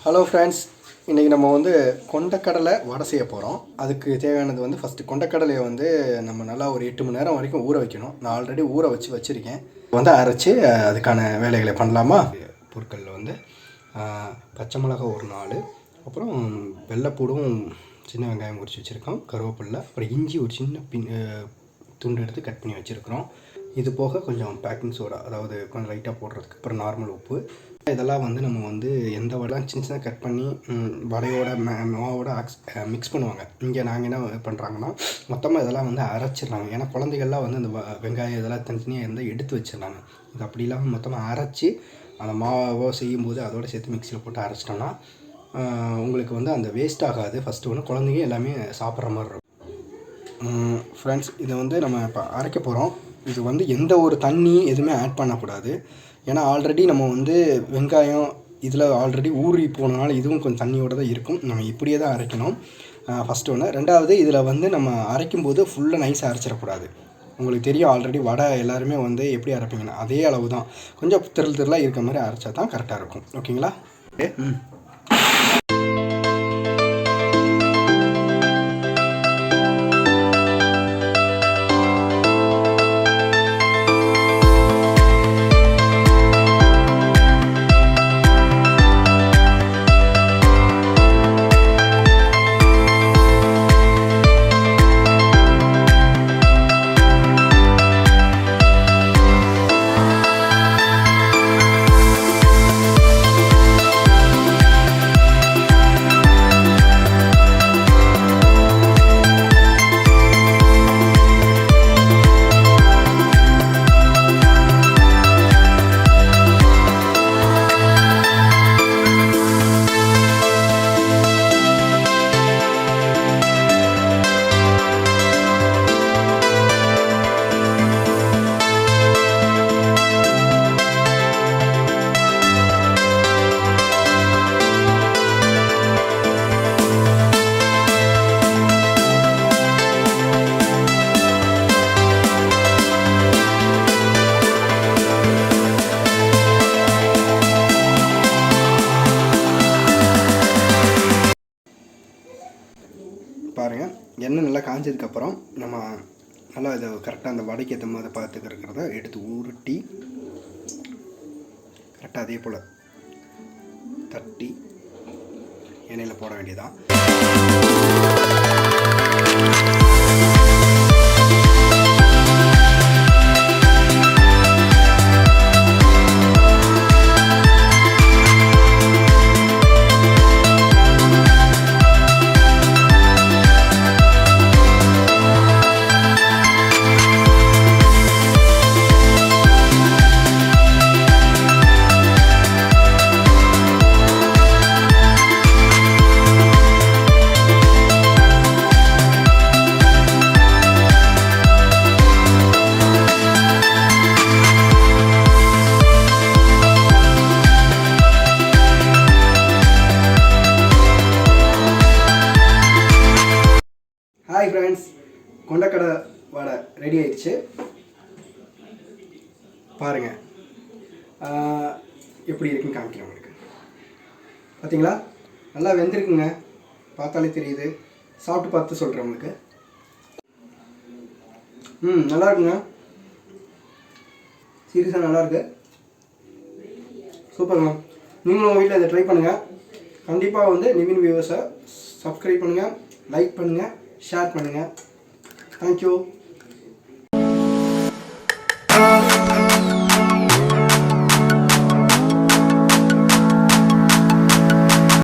Hello friends, இன்றைக்கி நம்ம வந்து கொண்டக்கடலை வடை செய்ய போகிறோம். அதுக்கு தேவையானது வந்து ஃபஸ்ட்டு கொண்டக்கடலையை வந்து நம்ம நல்லா ஒரு 8 மணி நேரம் வரைக்கும் ஊற வைக்கணும். நான் ஆல்ரெடி ஊற வச்சுருக்கேன். வந்து அரைச்சி அதுக்கான வேலைகளை பண்ணலாமா? பொருட்களில் வந்து பச்சை மிளகாய் ஒரு 4, அப்புறம் வெள்ளைப்பூடும் சின்ன வெங்காயம் உரித்து வச்சுருக்கோம், கருவேப்பில்லை, அப்புறம் இஞ்சி ஒரு சின்ன துண்டு எடுத்து கட் பண்ணி வச்சுருக்கிறோம். இது போக கொஞ்சம் பேக்கிங் சோடா, அதாவது கொஞ்சம் லைட்டாக போடுறதுக்கு, அப்புறம் நார்மல் உப்பு. இதெல்லாம் வந்து நம்ம வந்து எந்த வடைலாம் சின்ன சின்ன கட் பண்ணி வடையோட மாவோட மிக்ஸ் பண்ணுவாங்க. இங்கே நாங்கள் என்ன பண்ணுறாங்கன்னா, மொத்தமாக இதெல்லாம் வந்து அரைச்சிடுறாங்க. ஏன்னா குழந்தைகள்லாம் வந்து அந்த வெங்காயம் இதெல்லாம் தனித்தனியாக இருந்தால் எடுத்து வச்சிடறாங்க. இது அப்படி இல்லாமல் மொத்தமாக அரைச்சி அந்த மாவோ செய்யும்போது அதோடு சேர்த்து மிக்சியில் போட்டு அரைச்சிட்டோன்னா உங்களுக்கு வந்து அந்த வேஸ்ட் ஆகாது. ஃபஸ்ட்டு ஒன்று குழந்தைங்க எல்லாமே சாப்பிட்ற மாதிரி இருக்கும். ஃப்ரெண்ட்ஸ், இதை வந்து நம்ம இப்போ அரைக்க போகிறோம். இது வந்து எந்த ஒரு தண்ணி எதுவுமே ஆட் பண்ணக்கூடாது. ஏன்னா ஆல்ரெடி நம்ம வந்து வெங்காயம் இதில் ஆல்ரெடி ஊறி போனனால இதுவும் கொஞ்சம் தண்ணியோடு தான் இருக்கும். நம்ம இப்படியே தான் அரைக்கணும். ஃபஸ்ட்டு ஒன்று. ரெண்டாவது, இதில் வந்து நம்ம அரைக்கும்போது ஃபுல்லாக நைஸாக அரைச்சிடக்கூடாது. உங்களுக்கு தெரியும், ஆல்ரெடி வடை எல்லாருமே வந்து எப்படி அரைப்பீங்கன்னா அதே அளவு தான், கொஞ்சம் திரளாக இருக்க மாதிரி அரைச்சா தான் கரெக்டாக இருக்கும். ஓகேங்களா? பாருங்கள், எண்ணெய் நல்லா காஞ்சதுக்கப்புறம் நம்ம நல்லா இதை கரெக்டாக அந்த வடைக்கு ஏற்ற மாதிரி பார்த்துக்க இருக்கிறத எடுத்து உருட்டி கரெக்டாக அதே போல் தட்டி எண்ணெயில் போட வேண்டியதான். ஹாய் ஃப்ரெண்ட்ஸ், கொண்டக்கடலை வடை ரெடி ஆயிடுச்சு. பாருங்கள் எப்படி இருக்குன்னு காமிக்கிறேன் உங்களுக்கு. பார்த்தீங்களா, நல்லா வெந்திருக்குங்க, பார்த்தாலே தெரியுது. சாப்பிட்டு பார்த்து சொல்கிறேன் உங்களுக்கு. நல்லா இருக்குங்க, சீரியஸாக நல்லாயிருக்கு, சூப்பருங்க. நீங்களும் உங்கள் வீட்டில் இதை ட்ரை பண்ணுங்கள். கண்டிப்பாக வந்து நிவின் வியூவர்ஸை சப்ஸ்கிரைப் பண்ணுங்கள், லைக் பண்ணுங்கள், ஷேர் பண்ணுங்கள். தேங்க்யூ.